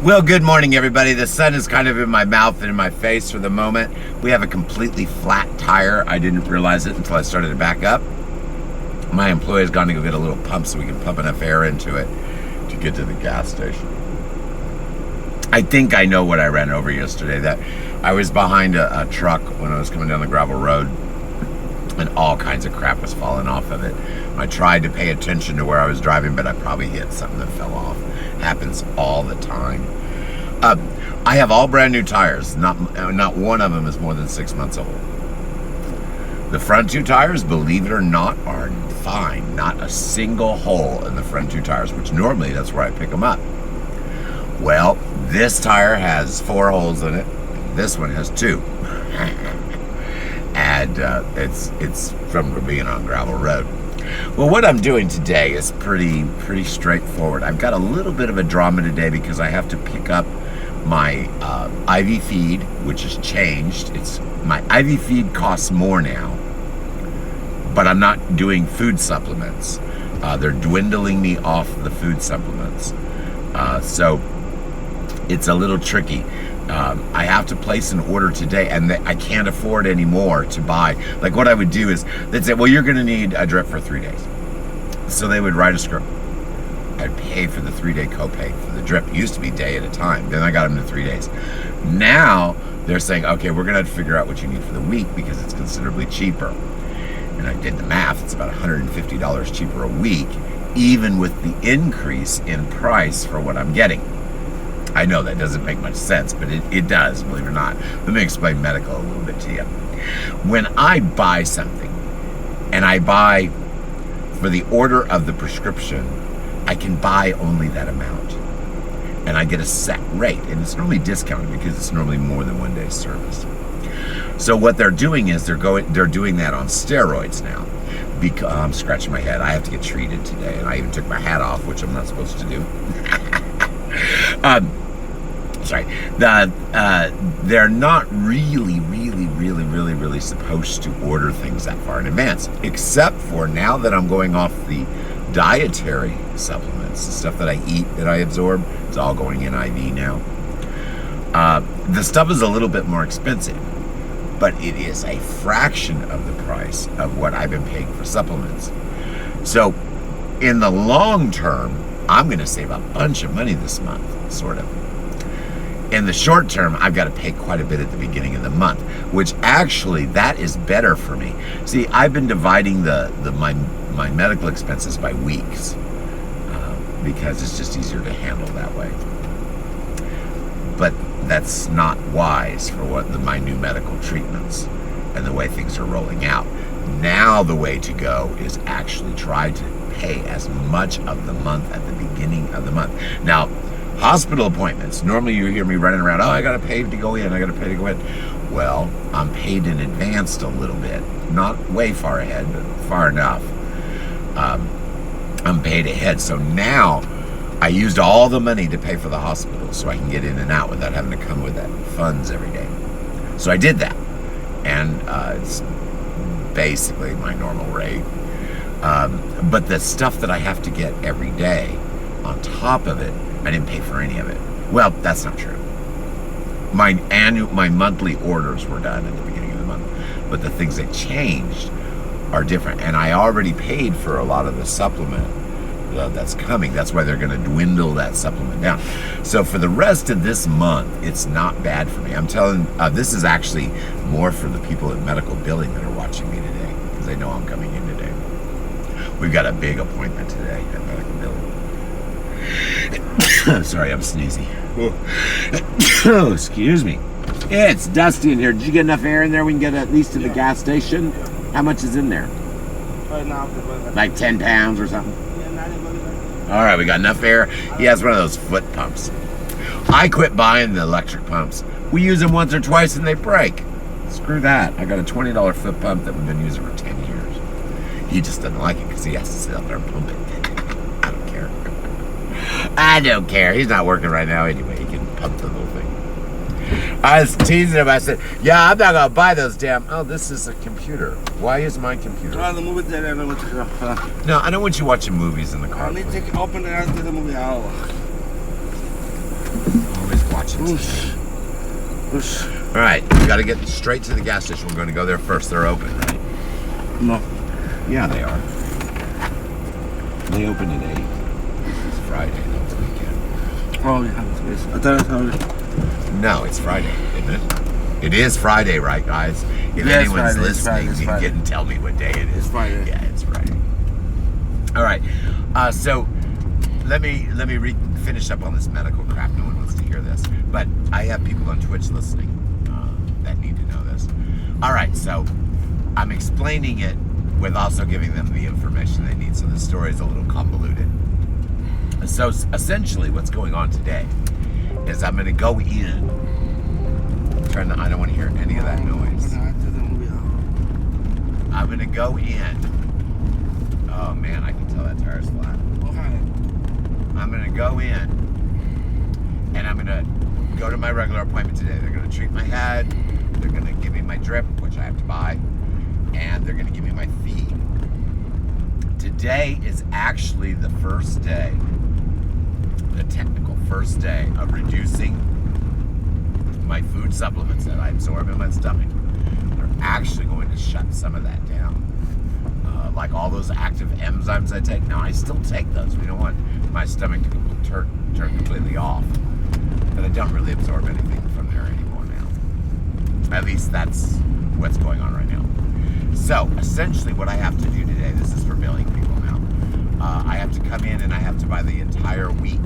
Well, good morning, everybody. The sun is kind of in my mouth and in my face for the moment. We have a completely flat tire. I didn't realize it until I started to back up. My employee has gone to go get a little pump so we can pump enough air into it to get to the gas station. I think I know what I ran over yesterday. That I was behind a truck when I was coming down the gravel road, and all kinds of crap was falling off of it. I tried to pay attention to where I was driving, but I probably hit something that fell off. Happens all the time. I have all brand new tires. Not one of them is more than 6 months old. The front two tires, believe it or not, are fine. Not a single hole in the front two tires, which normally that's where I pick them up. Well, this tire has 4 holes in it. This one has 2. And it's from being on gravel road. Well, what I'm doing today is pretty straightforward. I've got a little bit of a drama today because I have to pick up my IV feed, which has changed. My IV feed costs more now, but I'm not doing food supplements. They're dwindling me off the food supplements, so it's a little tricky. I have to place an order today, and I can't afford anymore to buy. Like, what I would do is they'd say, well, you're going to need a drip for 3 days. So they would write a script. I'd pay for the 3-day copay for the drip. It used to be day at a time. Then I got them to 3 days. Now they're saying, okay, we're going to have to figure out what you need for the week because it's considerably cheaper. And I did the math. It's about $150 cheaper a week, even with the increase in price for what I'm getting. I know that doesn't make much sense, but it does, believe it or not. Let me explain medical a little bit to you. When I buy something, and I buy for the order of the prescription, I can buy only that amount. And I get a set rate, and it's normally discounted because it's normally more than 1 day's service. So what they're doing is they're doing that on steroids now. Because I'm scratching my head. I have to get treated today, and I even took my hat off, which I'm not supposed to do. Sorry, they're not really supposed to order things that far in advance, except for now that I'm going off the dietary supplements, the stuff that I eat, that I absorb. It's all going in IV now. The stuff is a little bit more expensive, but it is a fraction of the price of what I've been paying for supplements. So in the long term, I'm going to save a bunch of money this month, sort of. In the short term, I've got to pay quite a bit at the beginning of the month, which actually, that is better for me. See, I've been dividing my medical expenses by weeks because it's just easier to handle that way. But that's not wise for my new medical treatments and the way things are rolling out. Now the way to go is actually try to pay as much of the month at the beginning of the month. Now, hospital appointments, normally you hear me running around, oh, I gotta pay to go in, I gotta pay to go in. Well, I'm paid in advance a little bit. Not way far ahead, but far enough. I'm paid ahead. So now I used all the money to pay for the hospital so I can get in and out without having to come with that funds every day. So I did that. And it's basically my normal rate. But the stuff that I have to get every day, on top of it, I didn't pay for any of it. Well, that's not true. My monthly orders were done at the beginning of the month, but the things that changed are different. And I already paid for a lot of the supplement that's coming. That's why they're going to dwindle that supplement down. So for the rest of this month, it's not bad for me. I'm telling, this is actually more for the people at medical billing that are watching me today, because they know I'm coming in today. We've got a big appointment today at medical billing. Sorry, I'm sneezy. Oh, excuse me. It's dusty in here. Did you get enough air in there? We can get at least to the gas station. How much is in there? Like 10 pounds or something? All right, we got enough air. He has one of those foot pumps. I quit buying the electric pumps. We use them once or twice and they break. Screw that. I got a $20 foot pump that we've been using for 10 years. He just doesn't like it because he has to sit up there and pump it. I don't care. I don't care. He's not working right now anyway. He can pump the little thing. I was teasing him. I said, yeah, I'm not going to buy those damn... Oh, this is a computer. Why is my computer? No, I don't want you watching movies in the car. I need to open it and get the movie out. Always watching Oosh. TV. Oosh. All right, we got to get straight to the gas station. We're going to go there first. They're open, right? No. Yeah, they are. They open at 8. It's Friday, though. It's weekend. Oh, yeah. Yes. I thought it's No, it's Friday, isn't it? It is Friday, right, guys? If Yeah, it's anyone's Friday, it's listening, Friday, you Friday. can tell me what day it is. It's Friday. Yeah, it's Friday. All right. So let me finish up on this medical crap. No one wants to hear this, but I have people on Twitch listening that need to know this. All right, so I'm explaining it with also giving them the information they need. So the story is a little convoluted. So essentially, what's going on today is I'm going to go in. I don't want to hear any of that noise. I'm going to go in. Oh man, I can tell that tire's flat. I'm going to go in and I'm going to go to my regular appointment today. They're going to treat my head. They're going to give me my drip, which I have to buy. And they're going to give me my feed. Today is actually the first day, the technical first day of reducing my food supplements that I absorb in my stomach. They're actually going to shut some of that down. Like all those active enzymes I take. Now, I still take those. We don't want my stomach to turn completely off. But I don't really absorb anything from there anymore now. At least that's what's going on right now. So, essentially what I have to do today, this is for billing people now. I have to come in and I have to buy the entire week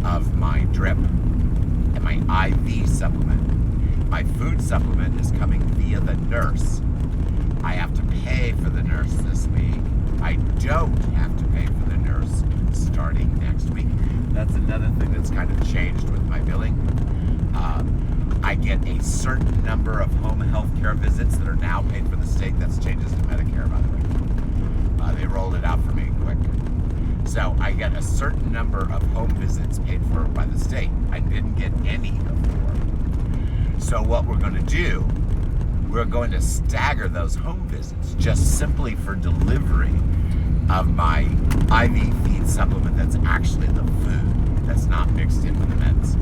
of my drip and my IV supplement. My food supplement is coming via the nurse. I have to pay for the nurse this week. I don't have to pay for the nurse starting next week. That's another thing that's kind of changed with my billing. I get a certain number of home health care visits that are now paid for the state. That's changes to Medicare, by the way. They rolled it out for me quick. So I get a certain number of home visits paid for by the state. I didn't get any before. So what we're going to do, we're going to stagger those home visits just simply for delivery of my IV feed supplement that's actually the food that's not mixed in with the meds.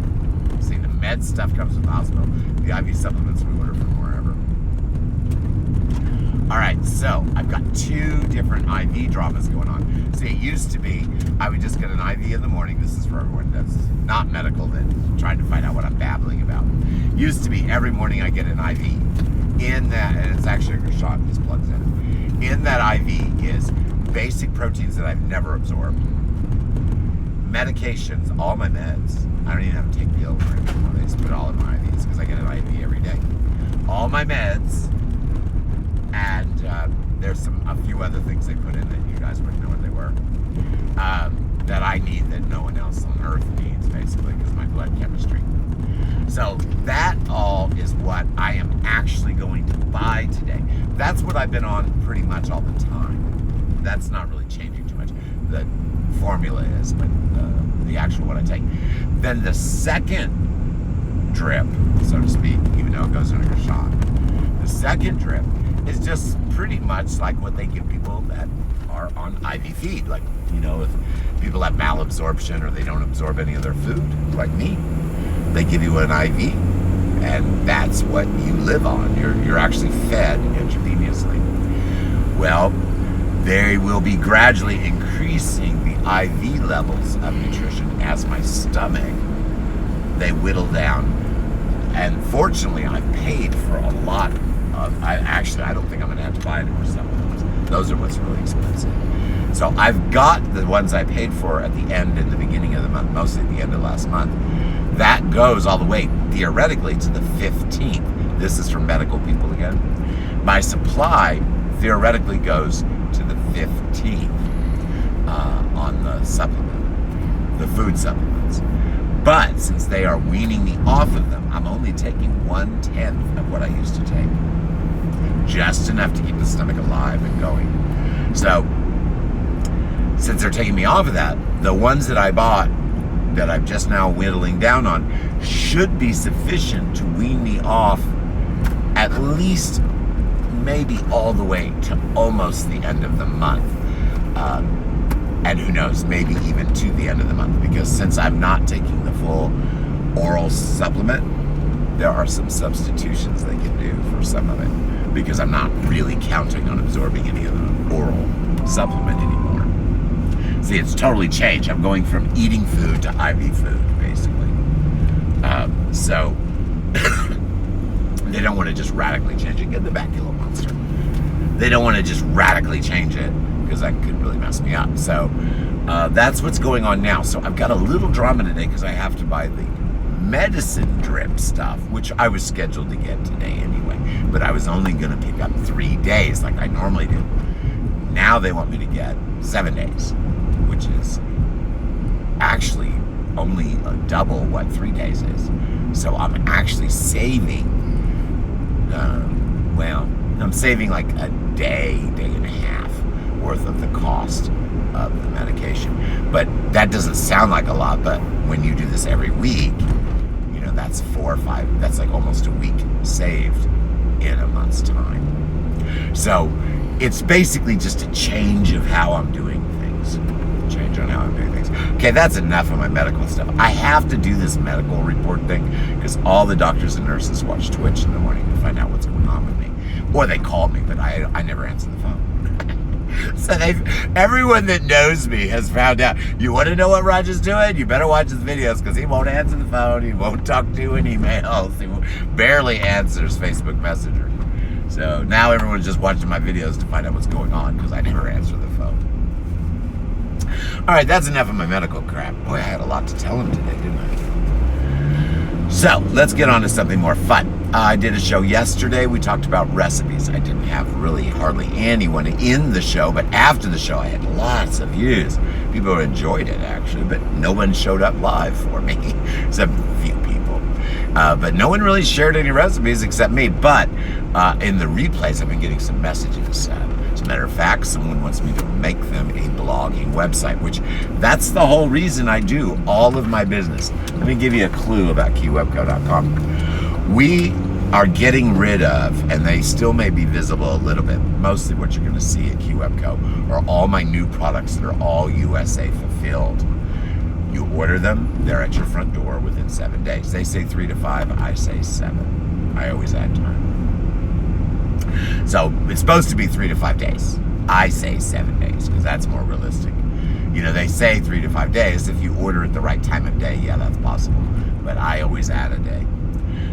See, the med stuff comes from the hospital. The IV supplements we order from wherever. All right, so I've got 2 different IV dramas going on. See, it used to be I would just get an IV in the morning. This is for everyone that's not medical, that's trying to find out what I'm babbling about. Used to be every morning I get an IV. In that, and it's actually a shot, just plugs in. In that IV is basic proteins that I've never absorbed. Medications, all my meds. I don't even have to take pills or anything. They just put it all in my IVs because I get an IV every day. All my meds, and there's a few other things they put in that you guys wouldn't know what they were. That I need that no one else on earth needs, basically, because of my blood chemistry. So that all is what I am actually going to buy today. That's what I've been on pretty much all the time. That's not really changing too much. The formula is, but the actual what I take. Then the second drip, so to speak, even though it goes in a shot, the second drip is just pretty much like what they give people that are on IV feed. Like, you know, if people have malabsorption or they don't absorb any of their food, like me, they give you an IV, and that's what you live on. You're actually fed intravenously. Well, they will be gradually increasing the IV levels of nutrition as my stomach, they whittle down. And fortunately, I've paid for a lot of, I don't think I'm going to have to buy any more supplements. Those are what's really expensive. So I've got the ones I paid for at the end and the beginning of the month, mostly at the end of last month. That goes all the way, theoretically, to the 15th. This is for medical people again. My supply, theoretically, goes to the 15th on the supplement, the food supplements. But since they are weaning me off of them, I'm only taking 1/10 of what I used to take. Just enough to keep the stomach alive and going. So, since they're taking me off of that, the ones that I bought that I'm just now whittling down on should be sufficient to wean me off at least maybe all the way to almost the end of the month. And who knows, maybe even to the end of the month, because since I'm not taking the full oral supplement, there are some substitutions they can do for some of it, because I'm not really counting on absorbing any of the oral supplement anymore. See, it's totally changed. I'm going from eating food to IV food, basically. So they don't want to just radically change it. Get the back, you little monster. They don't want to just radically change it, because that could really mess me up. So that's what's going on now. So I've got a little drama today because I have to buy the medicine drip stuff, which I was scheduled to get today anyway, but I was only going to pick up 3 days like I normally do. Now they want me to get 7 days, which is actually only double what 3 days is. So I'm actually saving, I'm saving like a day and a half worth of the cost of the medication. But that doesn't sound like a lot, but when you do this every week, that's 4 or 5, that's like almost a week saved in a month's time. So it's basically just a change of how I'm doing things. Okay, that's enough of my medical stuff. I have to do this medical report thing because all the doctors and nurses watch Twitch in the morning to find out what's going on with me. Or they call me, but I never answer the phone. So everyone that knows me has found out, you want to know what Roger's doing? You better watch his videos, because he won't answer the phone, he won't talk to you in emails, he barely answers Facebook Messenger. So now everyone's just watching my videos to find out what's going on, because I never answer the phone. Alright, that's enough of my medical crap. Boy, I had a lot to tell him today, didn't I? So, let's get on to something more fun. I did a show yesterday. We talked about recipes. I didn't have really hardly anyone in the show, but after the show I had lots of views. People enjoyed it, actually, but no one showed up live for me, except a few people. But no one really shared any recipes except me. But in the replays, I've been getting some messages. As a matter of fact, someone wants me to make them a blogging website, which that's the whole reason I do all of my business. Let me give you a clue about keywebco.com. We are getting rid of, and they still may be visible a little bit, mostly what you're going to see at keywebco are all my new products that are all USA fulfilled. You order them, they're at your front door within 7 days. They say 3 to 5, I say 7. I always add time. So it's supposed to be 3 to 5 days. I say 7 days because that's more realistic. They say 3 to 5 days. If you order at the right time of day, yeah, that's possible. But I always add a day.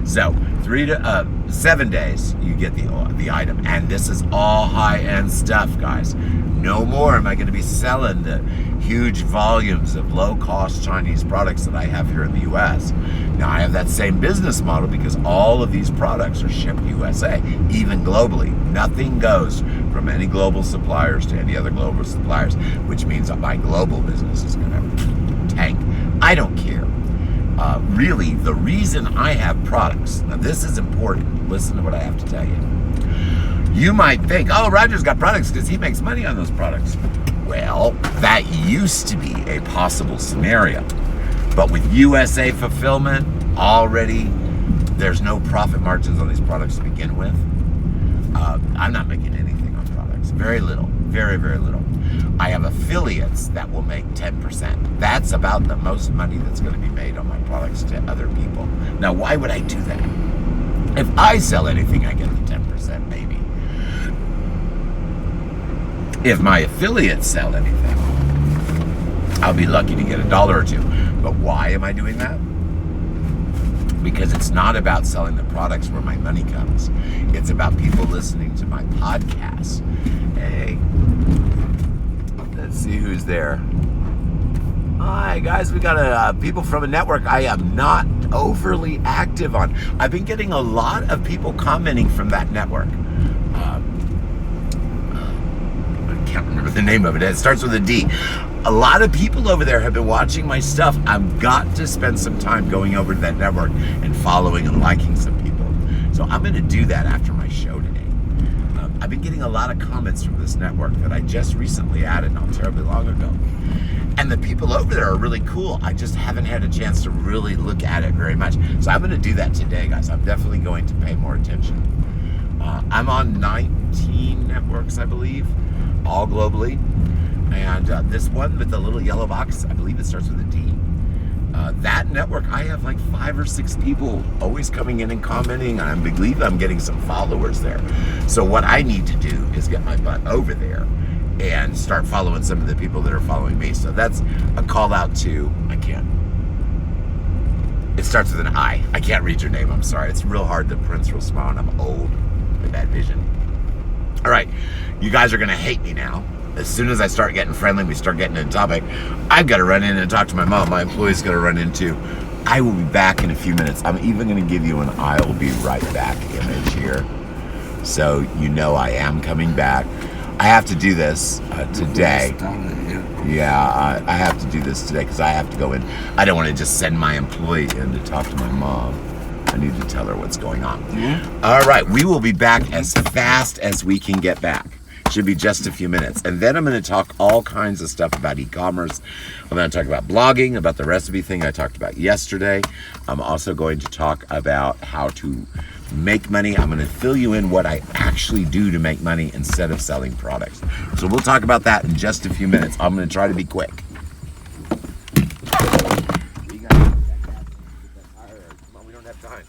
So 3 to 7 days, you get the item, and this is all high-end stuff, guys. No more am I going to be selling the huge volumes of low-cost Chinese products that I have here in the U.S. Now, I have that same business model because all of these products are shipped USA, even globally. Nothing goes from any global suppliers to any other global suppliers, which means that my global business is going to tank. I don't care. Really, the reason I have products, now this is important, listen to what I have to tell you. You might think, oh, Roger's got products because he makes money on those products. Well, that used to be a possible scenario. But with USA fulfillment, already there's no profit margins on these products to begin with. I'm not making anything on products. Very little. Very, very little. I have affiliates that will make 10%. That's about the most money that's going to be made on my products to other people. Now, why would I do that? If I sell anything, I get the 10%, maybe. If my affiliates sell anything, I'll be lucky to get $1 or $2. But why am I doing that? Because it's not about selling the products where my money comes. It's about people listening to my podcasts. Hey, let's see who's there. Hi guys, we got people from a network I am not overly active on. I've been getting a lot of people commenting from that network. I can't remember the name of it. It starts with a D. A lot of people over there have been watching my stuff. I've got to spend some time going over to that network and following and liking some people. So I'm going to do that after my show today. I've been getting a lot of comments from this network that I just recently added not terribly long ago. And the people over there are really cool. I just haven't had a chance to really look at it very much. So I'm going to do that today, guys. I'm definitely going to pay more attention. I'm on 19 networks, I believe, all globally. And this one with the little yellow box, I believe it starts with a D. That network, I have like 5 or 6 people always coming in and commenting, and I believe I'm getting some followers there. So what I need to do is get my butt over there and start following some of the people that are following me. So that's a call out to, it starts with an I. I can't read your name, I'm sorry. It's real hard to pronounce real small, and I'm old with bad vision. All right, you guys are gonna hate me now. As soon as I start getting friendly, we start getting into topic, I've got to run in and talk to my mom. My employee's got to run in too. I will be back in a few minutes. I'm even going to give you an I will be right back image here. So you know I am coming back. I have to do this today. Yeah, I have to do this today because I have to go in. I don't want to just send my employee in to talk to my mom. I need to tell her what's going on. All right, we will be back as fast as we can get back. Should be just a few minutes. And then I'm going to talk all kinds of stuff about e-commerce. I'm going to talk about blogging, about the recipe thing I talked about yesterday. I'm also going to talk about how to make money. I'm going to fill you in what I actually do to make money instead of selling products. So we'll talk about that in just a few minutes. I'm going to try to be quick. Come on, we don't have time.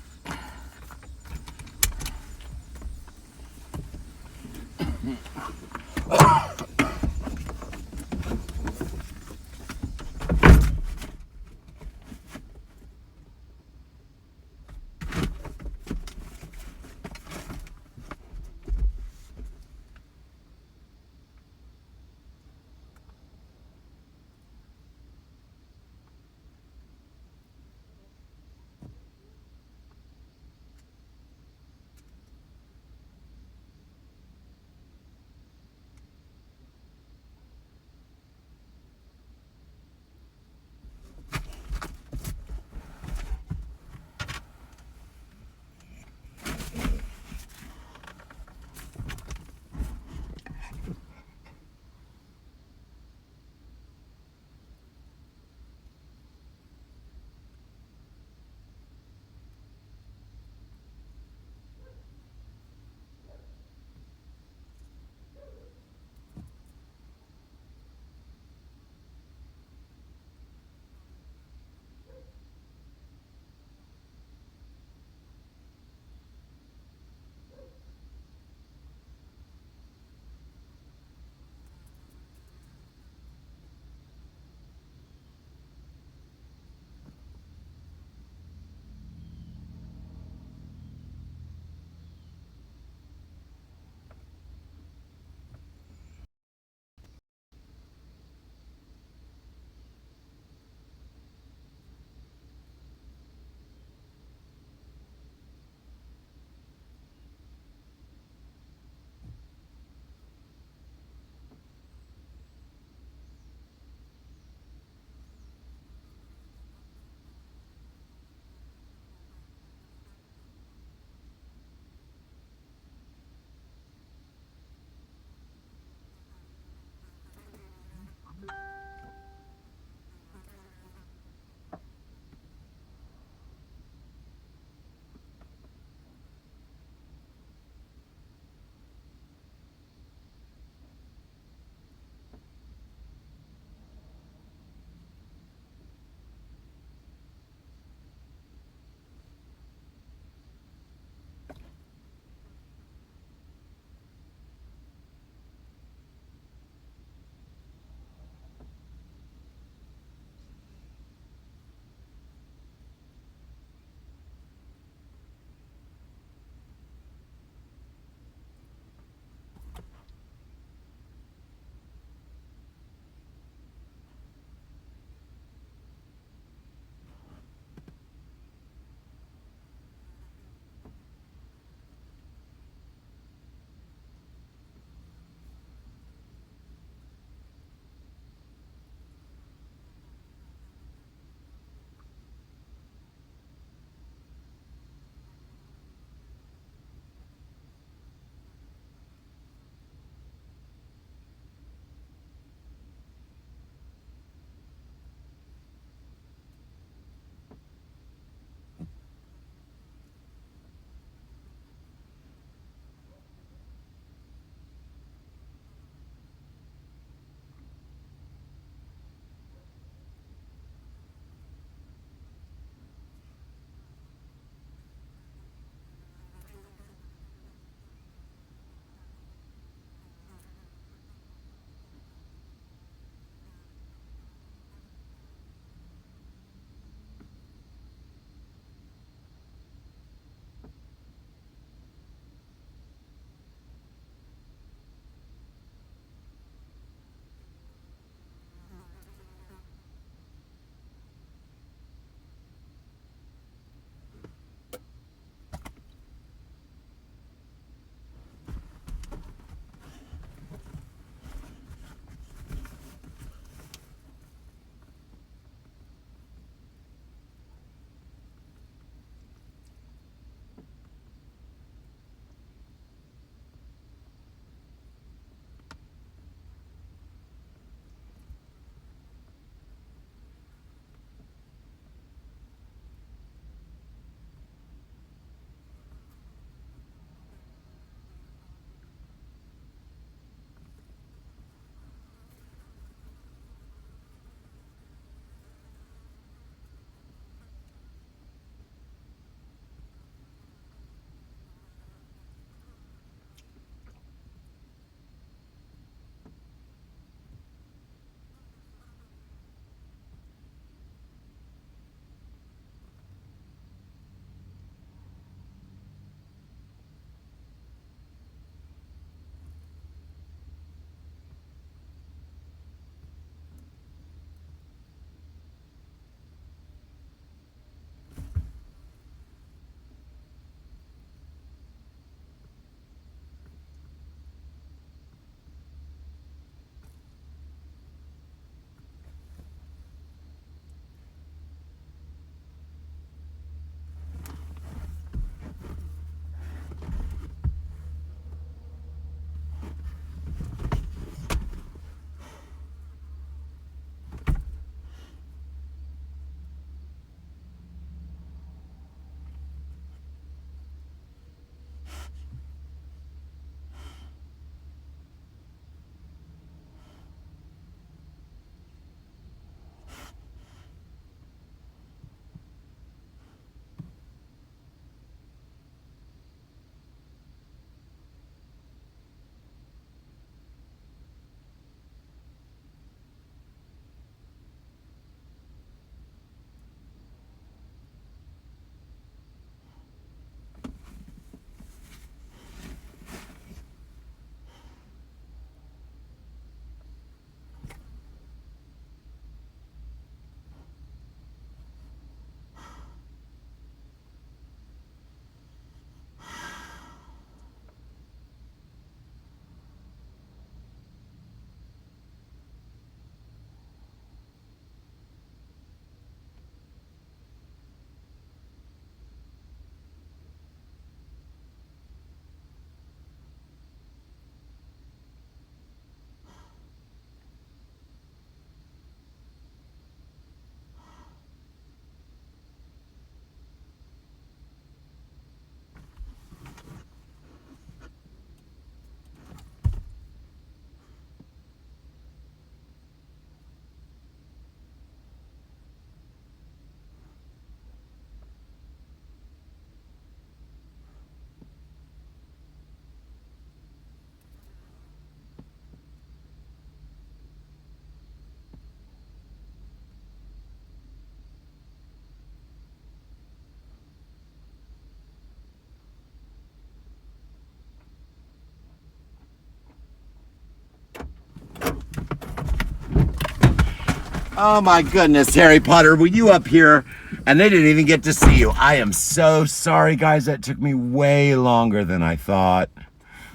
Oh my goodness, Harry Potter, were you up here? And they didn't even get to see you. I am so sorry, guys. That took me way longer than I thought.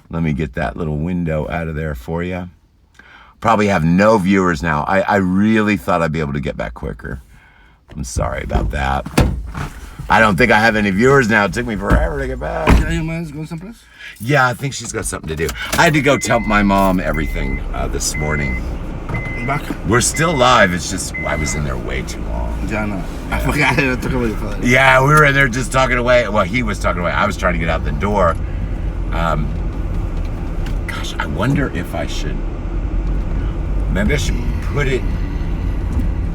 Let me get that little window out of there for you. Probably have no viewers now. I really thought I'd be able to get back quicker. I'm sorry about that. I don't think I have any viewers now. It took me forever to get back. Yeah, your man's going someplace? Yeah, I think she's got something to do. I had to go tell my mom everything this morning. Back? We're still live. It's just I was in there way too long. Yeah, no. I forgot to talk about your father. Yeah, we were in there just talking away. Well, he was talking away. I was trying to get out the door. Gosh, I wonder if I should. Maybe I should put it.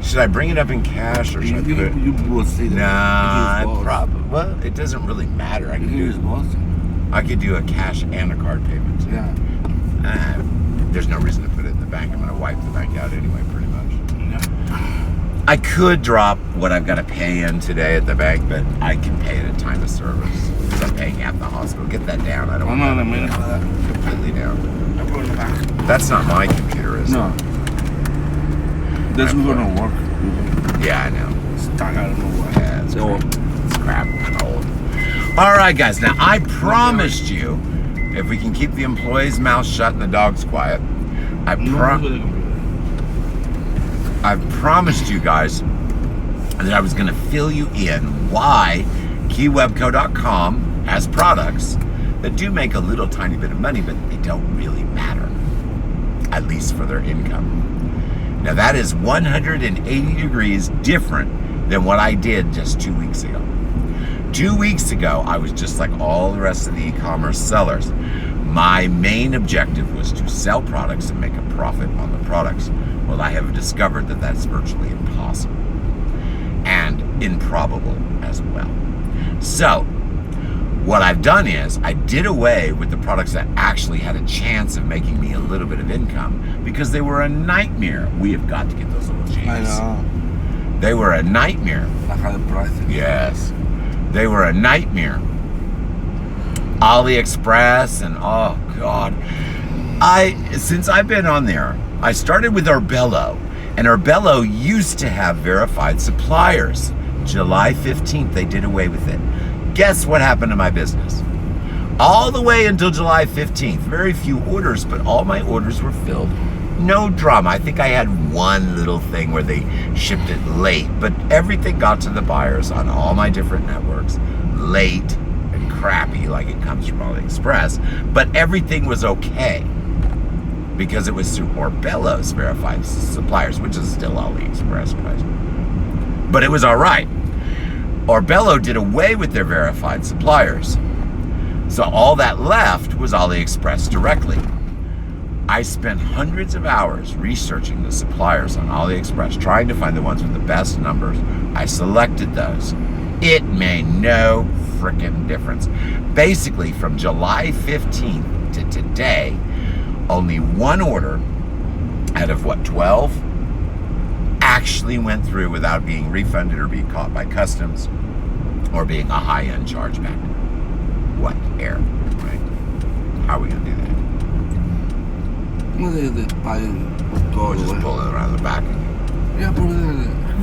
Should I bring it up in cash or should I put it? You will see that. Nah, probably. Well, it doesn't really matter. I could do a cash and a card payment. Yeah. There's no reason to put it in the bank. I'm gonna wipe the bank out anyway, pretty much. Yeah. I could drop what I've got to pay in today at the bank, but I can pay it at time of service because I'm paying at the hospital. Get that down. I don't want I'm not a minute for that. completely down. I put it in the back. That's not my computer, is No. it? This is gonna work. Yeah, I know. It's stuck. I don't know why. Yeah, it's crap. It's old. All right, guys. Now, I promised you, if we can keep the employees' mouths shut and the dogs quiet, I promised you guys that I was going to fill you in why KeyWebco.com has products that do make a little tiny bit of money, but they don't really matter, at least for their income. Now, that is 180 degrees different than what I did just 2 weeks ago. 2 weeks ago, I was just like all the rest of the e-commerce sellers. My main objective was to sell products and make a profit on the products. Well, I have discovered that that's virtually impossible and improbable as well. So, what I've done is I did away with the products that actually had a chance of making me a little bit of income because they were a nightmare. We have got to get those little chains. I know. They were a nightmare. I had the prices. Yes. They were a nightmare. AliExpress and oh God. Since I've been on there, I started with Arbello, and Arbello used to have verified suppliers. July 15th, they did away with it. Guess what happened to my business? All the way until July 15th, very few orders, but all my orders were filled. No drama. I think I had one little thing where they shipped it late, but everything got to the buyers on all my different networks late and crappy, like it comes from AliExpress, but everything was okay because it was through Arbello's verified suppliers, which is still AliExpress, guys. But it was all right. Arbello did away with their verified suppliers. So all that left was AliExpress directly. I spent hundreds of hours researching the suppliers on AliExpress, trying to find the ones with the best numbers. I selected those. It made no frickin' difference. Basically, from July 15th to today, only one order out of 12 actually went through without being refunded or being caught by customs or being a high-end chargeback. What air, right? How are we gonna do that? Well, they buy it. Or just pull it around the back? Yeah, pull it there.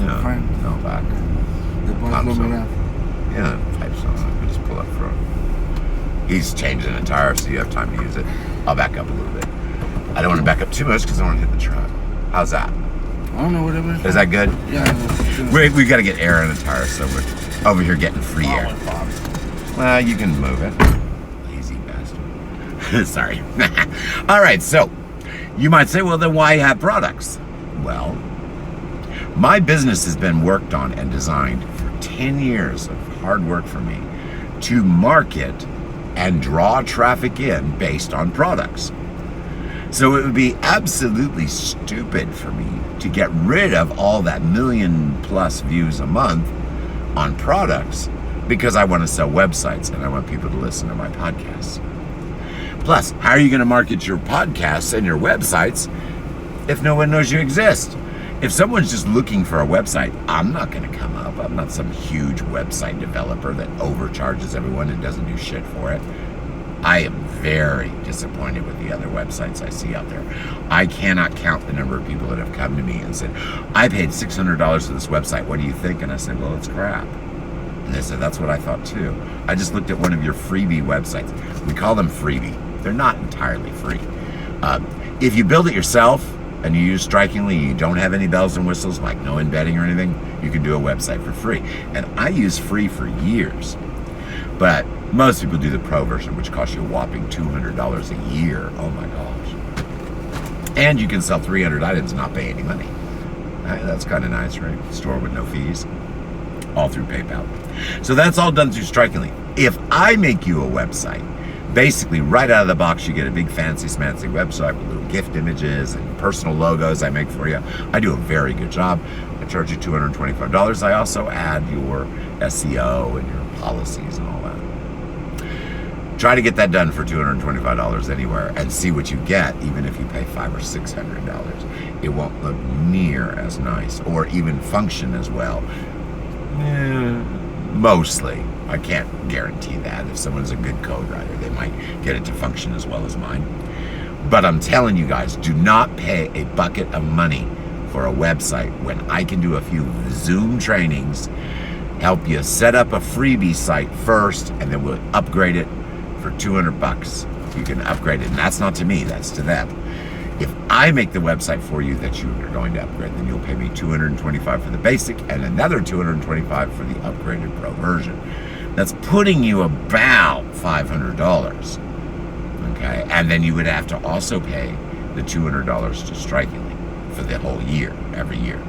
No, Fine. no back. The boys I'm don't so- enough. Yeah, types on it. We just pull up front. He's changing a tire, so you have time to use it. I'll back up a little bit. I don't want to back up too much because I want to hit the truck. How's that? I don't know, whatever. Is that good? Yeah. We got to get air in the tire, so we're over here getting free air. Well, you can move it. Lazy bastard. Sorry. All right, so you might say, well, then why have products? Well, my business has been worked on and designed for 10 years of hard work for me to market and draw traffic in based on products. So it would be absolutely stupid for me to get rid of all that 1 million+ views a month on products because I want to sell websites and I want people to listen to my podcasts. Plus, how are you going to market your podcasts and your websites if no one knows you exist? If someone's just looking for a website, I'm not going to come up. I'm not some huge website developer that overcharges everyone and doesn't do shit for it. I am very disappointed with the other websites I see out there. I cannot count the number of people that have come to me and said, I paid $600 for this website. What do you think? And I said, well, it's crap. And they said, that's what I thought too. I just looked at one of your freebie websites. We call them freebie. They're not entirely free. If you build it yourself and you use Strikingly, you don't have any bells and whistles, like no embedding or anything, you can do a website for free. And I use free for years. But most people do the pro version, which costs you a whopping $200 a year. Oh my gosh. And you can sell 300 items and not pay any money. That's kind of nice, right? Store with no fees. All through PayPal. So that's all done through Strikingly. If I make you a website, basically right out of the box you get a big fancy smancy website with little gift images and personal logos I make for you. I do a very good job. I charge you $225. I also add your SEO and your policies and all that. Try to get that done for $225 anywhere and see what you get, even if you pay $500 or $600. It won't look near as nice or even function as well. Mostly. I can't guarantee that. If someone's a good code writer, they might get it to function as well as mine. But I'm telling you guys, do not pay a bucket of money for a website when I can do a few Zoom trainings, help you set up a freebie site first, and then we'll upgrade it for $200. You can upgrade it, and that's not to me, that's to them. If I make the website for you that you are going to upgrade, then you'll pay me $225 for the basic and another $225 for the upgraded pro version. That's putting you about $500. Okay, and then you would have to also pay the $200 to Strikingly for the whole year, every year.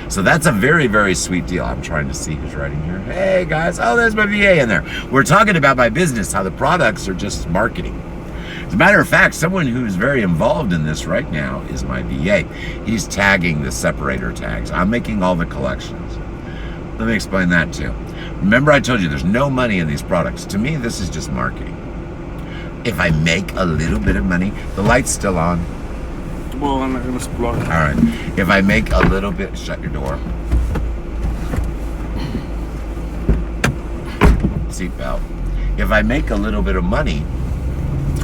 So that's a very, very sweet deal. I'm trying to see who's writing here. Hey guys, oh, there's my VA in there. We're talking about my business, how the products are just marketing. As a matter of fact, someone who's very involved in this right now is my VA. He's tagging the separator tags. I'm making all the collections. Let me explain that too. Remember I told you there's no money in these products. To me, this is just marketing. If I make a little bit of money, the light's still on. Well, I'm not gonna explode. All right. If I make a little bit, shut your door. Seatbelt. If I make a little bit of money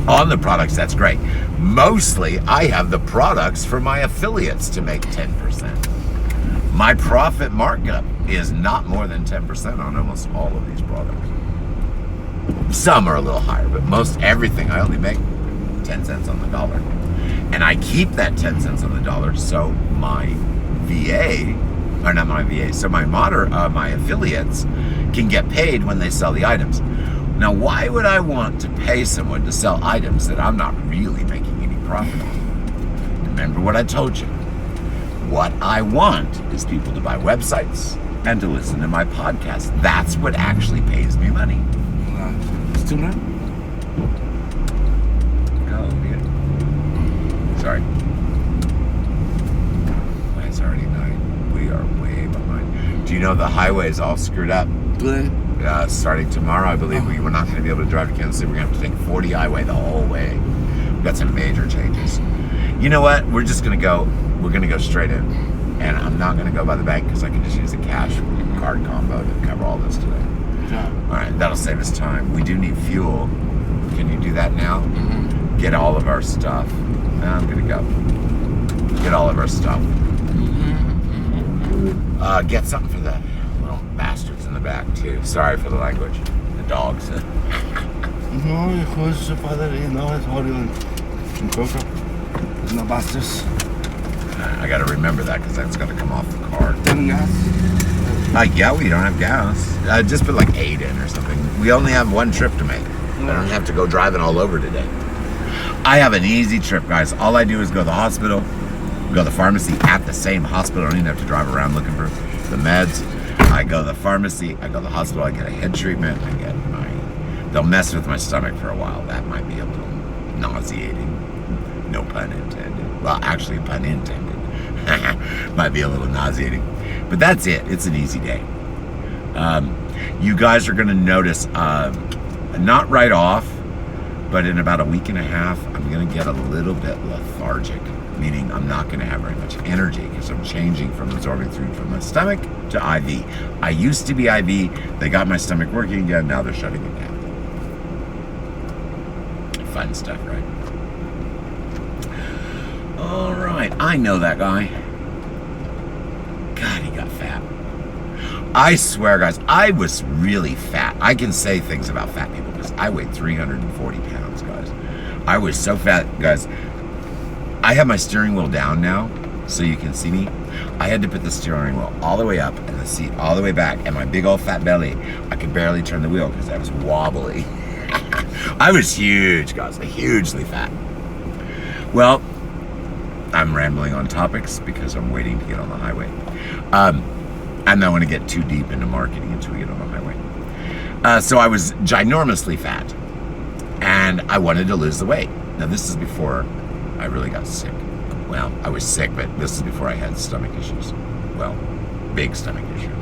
on the products, that's great. Mostly, I have the products for my affiliates to make 10%. My profit markup is not more than 10% on almost all of these products. Some are a little higher, but most everything I only make 10 cents on the dollar. And I keep that 10 cents on the dollar so my VA, or not my VA, so my affiliates can get paid when they sell the items. Now, why would I want to pay someone to sell items that I'm not really making any profit on? Remember what I told you. What I want is people to buy websites and to listen to my podcast. That's what actually pays me money. It's too late. Oh, yeah. Sorry. It's already 9. We are way behind. Do you know the highway is all screwed up? Today? Starting tomorrow, I believe we're not going to be able to drive to Kansas City. We're going to have to take 40 highway the whole way. We've got some major changes. You know what? We're just going to go. We're going to go straight in. And I'm not going to go by the bank because I can just use a cash card combo to cover all this today. Yeah. All right, that'll save us time. We do need fuel. Can you do that now? Mm-hmm. Get all of our stuff. I'm going to go. Get all of our stuff. Get something for the little bastards in the back, too. Sorry for the language. The dogs. No, hijo de su padre, no, es horrible. Un coco. No bastards. I got to remember that because that's going to come off the card. Ten gas. Yeah, we don't have gas. Just put like 8 in or something. We only have one trip to make. I don't have to go driving all over today. I have an easy trip, guys. All I do is go to the hospital, go to the pharmacy at the same hospital. I don't even have to drive around looking for the meds. I go to the pharmacy, I go to the hospital, I get a head treatment, they'll mess with my stomach for a while. That might be a little nauseating. No pun intended. Well, actually, pun intended. Might be a little nauseating. But that's it. It's an easy day. You guys are going to notice, not right off, but in about a week and a half, I'm going to get a little bit lethargic, meaning I'm not going to have very much energy because I'm changing from absorbing food from my stomach to IV. I used to be IV. They got my stomach working again. Now they're shutting it down. fun stuff, right? All right, I know that guy. God, he got fat. I swear, guys, I was really fat. I can say things about fat people because I weighed 340 pounds, guys. I was so fat, guys. I have my steering wheel down now, so you can see me. I had to put the steering wheel all the way up and the seat all the way back, and my big old fat belly, I could barely turn the wheel because I was wobbly. I was huge, guys, hugely fat. Well, I'm rambling on topics because I'm waiting to get on the highway. I don't want to get too deep into marketing until we get on the highway. So I was ginormously fat, and I wanted to lose the weight. Now, this is before I really got sick. Well, I was sick, but this is before I had stomach issues. Well, big stomach issues.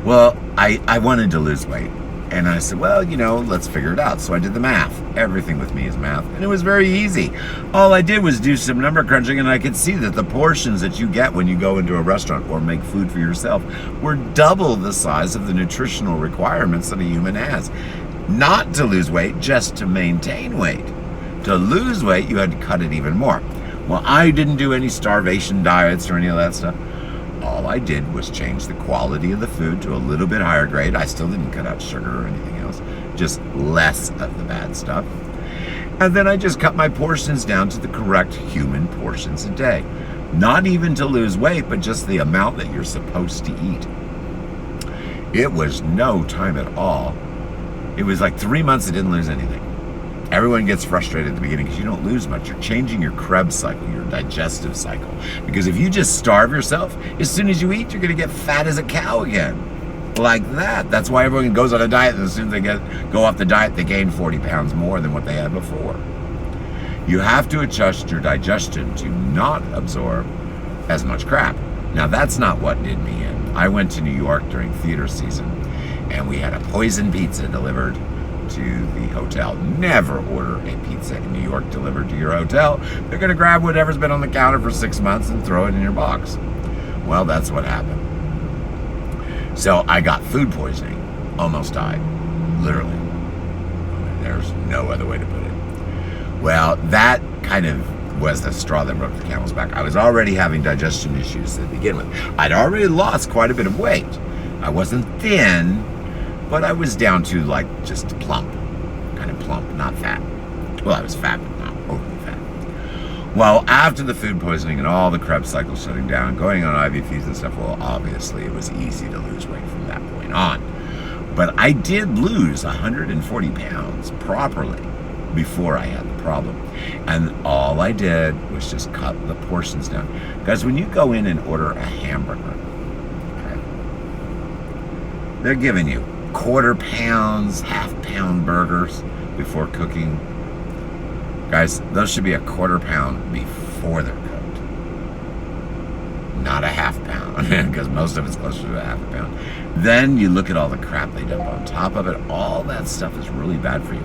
Well, I wanted to lose weight. And I said, well, let's figure it out. So I did the math. Everything with me is math. And it was very easy. All I did was do some number crunching, and I could see that the portions that you get when you go into a restaurant or make food for yourself were double the size of the nutritional requirements that a human has. Not to lose weight, just to maintain weight. To lose weight, you had to cut it even more. Well, I didn't do any starvation diets or any of that stuff. All I did was change the quality of the food to a little bit higher grade. I still didn't cut out sugar or anything else, just less of the bad stuff. And then I just cut my portions down to the correct human portions a day. Not even to lose weight, but just the amount that you're supposed to eat. It was no time at all. It was like 3 months I didn't lose anything. Everyone gets frustrated at the beginning because you don't lose much. You're changing your Krebs cycle, your digestive cycle. Because if you just starve yourself, as soon as you eat, you're going to get fat as a cow again. Like that. That's why everyone goes on a diet, and as soon as they go off the diet, they gain 40 pounds more than what they had before. You have to adjust your digestion to not absorb as much crap. Now, that's not what did me in. I went to New York during theater season, and we had a poison pizza delivered to the hotel. Never order a pizza in New York delivered to your hotel. They're going to grab whatever's been on the counter for 6 months and throw it in your box. Well, that's what happened. So I got food poisoning. Almost died. Literally. There's no other way to put it. Well, that kind of was the straw that broke the camel's back. I was already having digestion issues to begin with. I'd already lost quite a bit of weight. I wasn't thin, but I was down to like just plump, kind of plump, not fat. Well, I was fat, but not overly fat. Well, after the food poisoning and all the Krebs cycle shutting down, going on IV feeds and stuff, well, obviously it was easy to lose weight from that point on. But I did lose 140 pounds properly before I had the problem. And all I did was just cut the portions down. Guys, when you go in and order a hamburger, okay, they're giving you quarter pounds, half-pound burgers before cooking. Guys, those should be a quarter pound before they're cooked. Not a half pound, because most of it's closer to a half a pound. Then you look at all the crap they dump on top of it. All that stuff is really bad for you.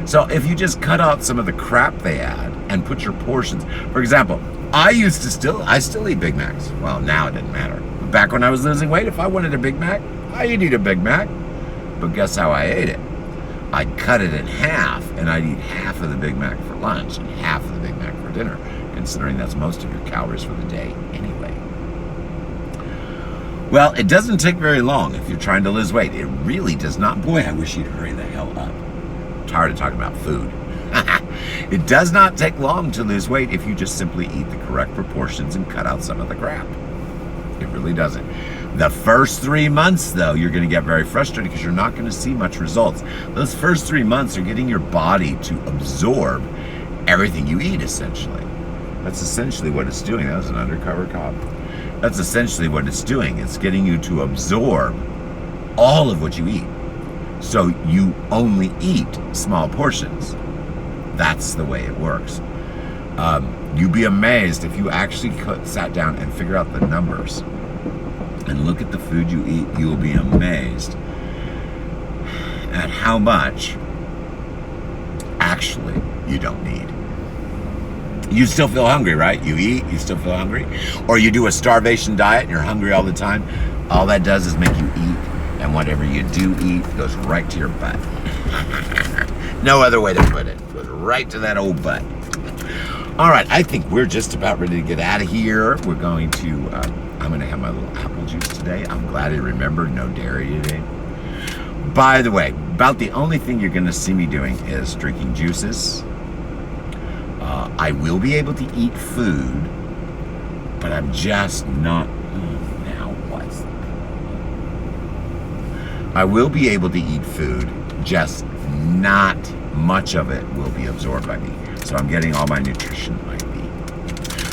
So if you just cut out some of the crap they add and put your portions, for example, I still eat Big Macs. Well, now it doesn't matter. But back when I was losing weight, if I wanted a Big Mac, I'd eat a Big Mac. But guess how I ate it? I'd cut it in half, and I'd eat half of the Big Mac for lunch and half of the Big Mac for dinner, considering that's most of your calories for the day anyway. Well, it doesn't take very long if you're trying to lose weight. It really does not. Boy, I wish you'd hurry the hell up. I'm tired of talking about food. It does not take long to lose weight if you just simply eat the correct proportions and cut out some of the crap. It really doesn't. The first 3 months, though, you're going to get very frustrated because you're not going to see much results. Those first 3 months are getting your body to absorb everything you eat, essentially. That's essentially what it's doing. That was an undercover cop. That's essentially what it's doing. It's getting you to absorb all of what you eat. So you only eat small portions. That's the way it works. You'd be amazed if you actually sat down and figure out the numbers and look at the food you eat. You will be amazed at how much actually you don't need. You still feel hungry, right? You eat, you still feel hungry. Or you do a starvation diet and you're hungry all the time. All that does is make you eat, and whatever you do eat goes right to your butt. No other way to put it. Goes right to that old butt. All right, I think we're just about ready to get out of here. We're going to, I'm going to have my little apple juice today. I'm glad I remembered no dairy today. By the way, about the only thing you're going to see me doing is drinking juices. I will be able to eat food, but I'm just not. Now what? I will be able to eat food, just not much of it will be absorbed by me. So I'm getting all my nutrition I need.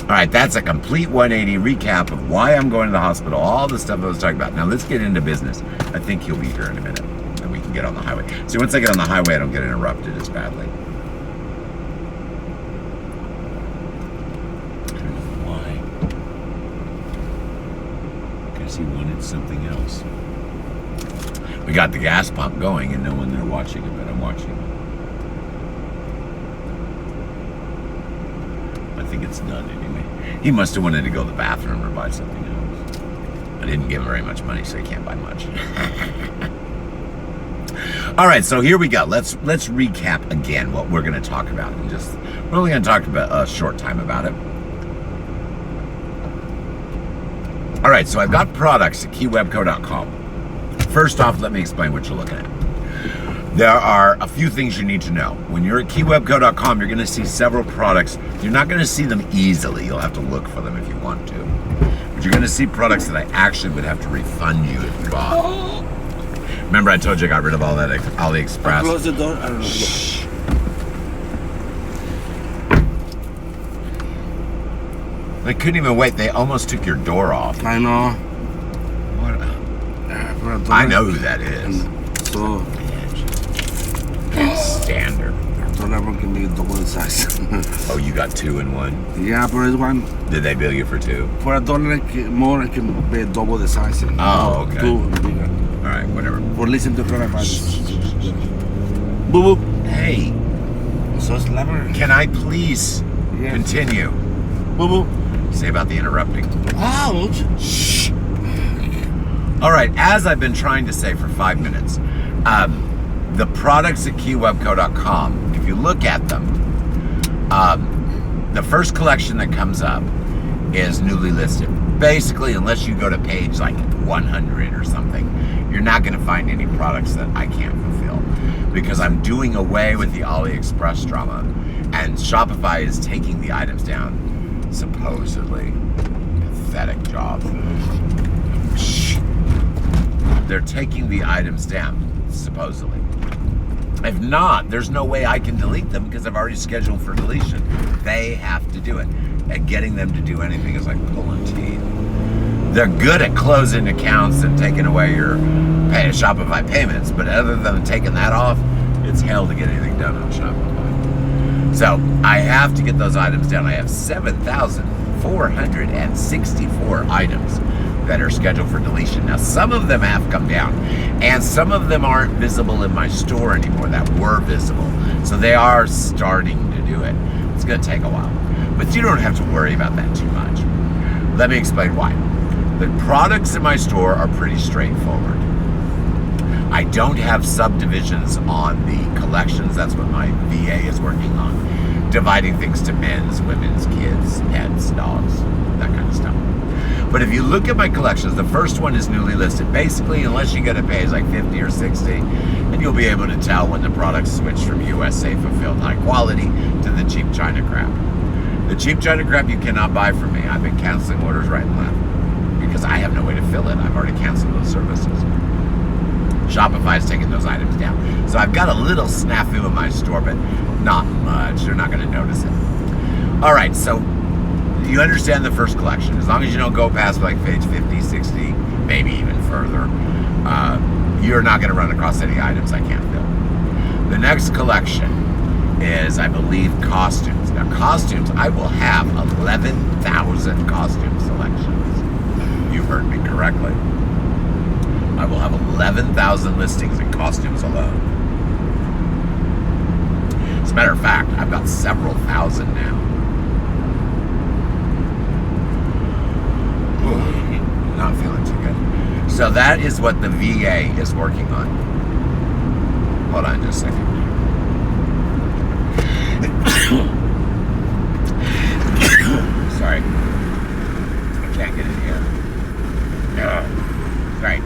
All right, that's a complete 180 recap of why I'm going to the hospital, all the stuff I was talking about. Now let's get into business. I think he'll be here in a minute, and we can get on the highway. See, once I get on the highway, I don't get interrupted as badly. He wanted something else. We got the gas pump going and no one there watching it, but I'm watching. I think it's done anyway. He must have wanted to go to the bathroom or buy something else. I didn't give him very much money, so he can't buy much. All right, so here we go. Let's recap again what we're going to talk about. We're only going to talk about a short time about it. All right, so I've got products at keywebco.com. First off, let me explain what you're looking at. There are a few things you need to know. When you're at keywebco.com, you're going to see several products. You're not going to see them easily. You'll have to look for them if you want to. But you're going to see products that I actually would have to refund you if you bought. Remember I told you I got rid of all that AliExpress? Close the door. I don't know. Shh. They couldn't even wait. They almost took your door off. I know. What? I know who that is. So, it's standard. don't ever give me double the size. Oh, you got 2 in 1? Yeah, but it's one. Did they bill you for 2? For $1 more, I can pay double the size. Oh, okay. 2 bigger. All right, whatever. For listen to coronavirus. Boo boo. Hey. So it's clever. Can I please continue? Boo boo. Say about the interrupting. Ouch. Shh. All right, as I've been trying to say for 5 minutes, the products at keywebco.com, if you look at them, the first collection that comes up is newly listed. Basically, unless you go to page like 100 or something, you're not going to find any products that I can't fulfill because I'm doing away with the AliExpress drama, and Shopify is taking the items down. Supposedly. Pathetic job. Shh. They're taking the items down, supposedly. If not, there's no way I can delete them because I've already scheduled for deletion. They have to do it. And getting them to do anything is like pulling teeth. They're good at closing accounts and taking away your Shopify payments, but other than taking that off, it's hell to get anything done on Shopify. So I have to get those items down. I have 7,464 items that are scheduled for deletion. Now, some of them have come down, and some of them aren't visible in my store anymore that were visible. So they are starting to do it. It's going to take a while. But you don't have to worry about that too much. Let me explain why. The products in my store are pretty straightforward. I don't have subdivisions on the collections. That's what my VA is working on. Dividing things to men's, women's, kids, pets, dogs, that kind of stuff. But if you look at my collections, the first one is newly listed. Basically, unless you get a page like 50 or 60, and you'll be able to tell when the products switch from USA fulfilled high quality to the cheap China crap. The cheap China crap you cannot buy from me. I've been canceling orders right and left because I have no way to fill it. I've already canceled those services. Shopify's taking those items down. So I've got a little snafu in my store, but not much. You're not going to notice it. All right, so you understand the first collection. As long as you don't go past like page 50, 60, maybe even further, you're not going to run across any items I can't fill. The next collection is, I believe, costumes. Now, costumes, I will have 11,000 costume selections. You heard me correctly. I will have 11,000 listings in costumes alone. As a matter of fact, I've got several thousand now. Ooh, not feeling too good. So that is what the VA is working on. Hold on just a second. Sorry. I can't get in here. Sorry.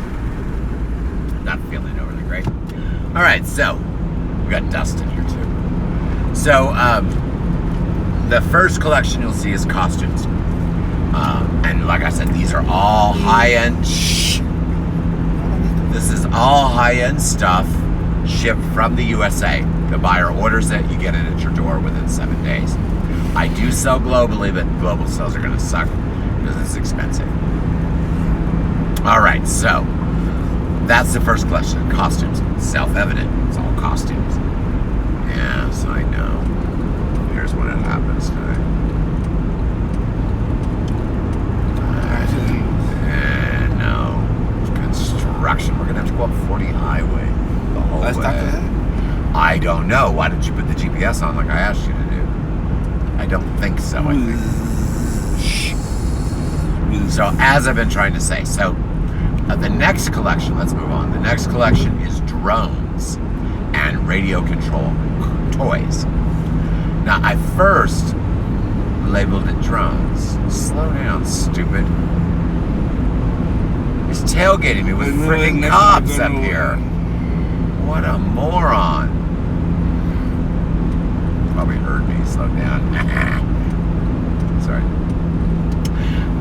Not feeling overly great. Alright, so we got dust in here too. So, the first collection you'll see is costumes. And like I said, these are all high-end. Shh. This is all high-end stuff shipped from the USA. The buyer orders it, you get it at your door within 7 days. I do sell globally, but global sales are going to suck because it's expensive. All right, so that's the first collection, costumes. Self-evident, it's all costumes. Yes, I know. Here's when it happens today. No. Construction. We're going to have to go up 40 highway the whole way. I don't know. Why didn't you put the GPS on like I asked you to do? I don't think so. I think. Shh. So, as I've been trying to say, the next collection, let's move on. The next collection is drones and radio control toys. Now, I first labeled it drones. Slow down, stupid. He's tailgating me with freaking cops up here. What a moron. Probably heard me. Slow down. Sorry.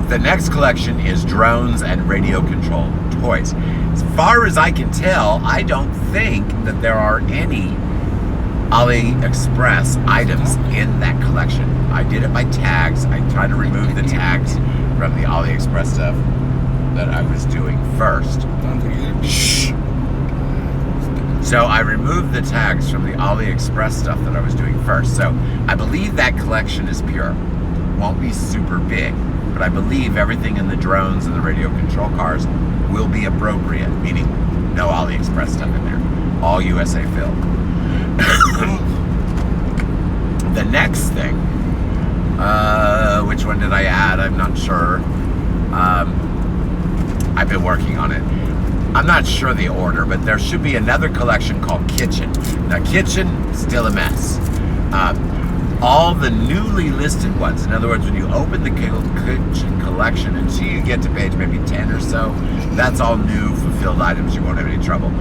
The next collection is drones and radio control toys. As far as I can tell, I don't think that there are any AliExpress items in that collection. I did it by tags. I tried to remove the tags from the AliExpress stuff that I was doing first. Shh. So I removed the tags from the AliExpress stuff that I was doing first. So I believe that collection is pure. Won't be super big, but I believe everything in the drones and the radio control cars will be appropriate, meaning no AliExpress stuff in there. All USA filled. The next thing, which one did I add? I'm not sure. I've been working on it. I'm not sure the order, but there should be another collection called Kitchen. Now, Kitchen, still a mess. All the newly listed ones, in other words, when you open the Kitchen collection until you get to page maybe 10 or so, that's all new fulfilled items. You won't have any trouble.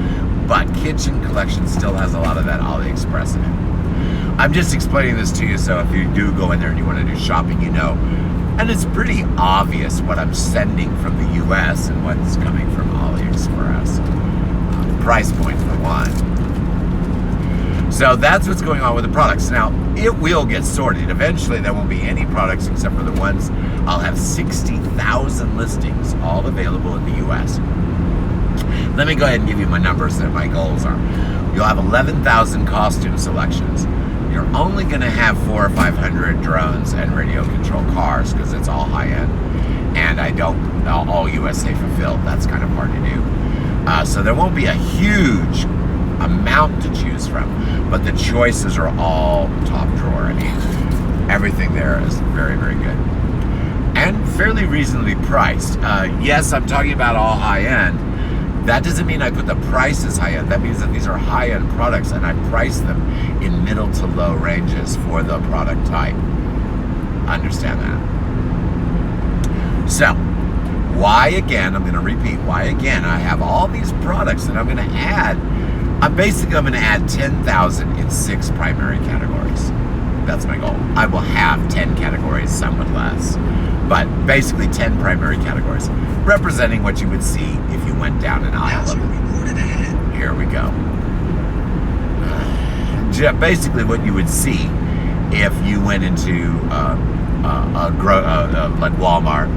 But Kitchen collection still has a lot of that AliExpress in it. I'm just explaining this to you so if you do go in there and you want to do shopping, you know. And it's pretty obvious what I'm sending from the US and what's coming from AliExpress. Price point for one. So that's what's going on with the products. Now, it will get sorted. Eventually, there won't be any products except for the ones. I'll have 60,000 listings, all available in the US. Let me go ahead and give you my numbers that my goals are. You'll have 11,000 costume selections. You're only going to have 400 or 500 drones and radio control cars because it's all high end. And I don't, all USA fulfilled. That's kind of hard to do. So there won't be a huge amount to choose from, but the choices are all top drawer. I mean, everything there is very, very good. And fairly reasonably priced. Yes, I'm talking about all high end. That doesn't mean I put the prices high end. That means that these are high end products and I price them in middle to low ranges for the product type. Understand that. So, why again, I'm going to repeat, why again, I have all these products that I'm going to add. I'm going to add 10,000 in 6 primary categories. That's my goal. I will have 10 categories, somewhat less. But basically 10 primary categories, representing what you would see if you went down an aisle of them. Here we go. Basically what you would see if you went into like Walmart.